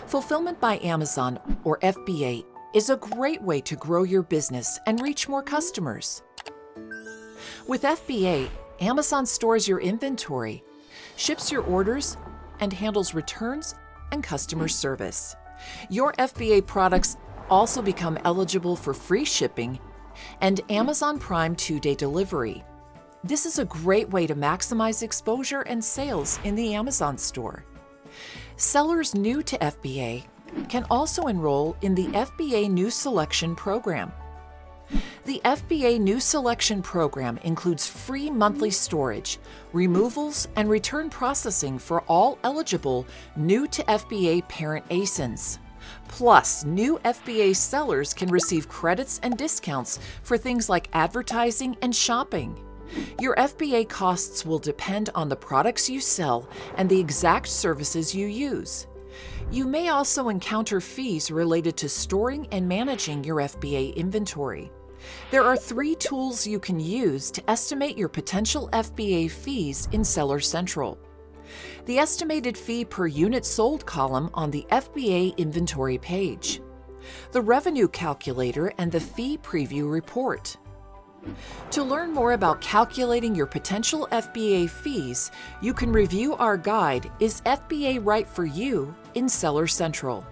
Fulfillment by Amazon, or FBA, is a great way to grow your business and reach more customers. With FBA, Amazon stores your inventory, ships your orders, and handles returns and customer service. Your FBA products also become eligible for free shipping and Amazon Prime 2-day delivery. This is a great way to maximize exposure and sales in the Amazon store. Sellers new to FBA can also enroll in the FBA New Selection Program. The FBA New Selection Program includes free monthly storage, removals, and return processing for all eligible new to FBA parent ASINs. Plus, new FBA sellers can receive credits and discounts for things like advertising and shopping. Your FBA costs will depend on the products you sell and the exact services you use. You may also encounter fees related to storing and managing your FBA inventory. There are 3 tools you can use to estimate your potential FBA fees in Seller Central. The estimated fee per unit sold column on the FBA inventory page, the revenue calculator, and the fee preview report. To learn more about calculating your potential FBA fees, you can review our guide, Is FBA Right for You? In Seller Central.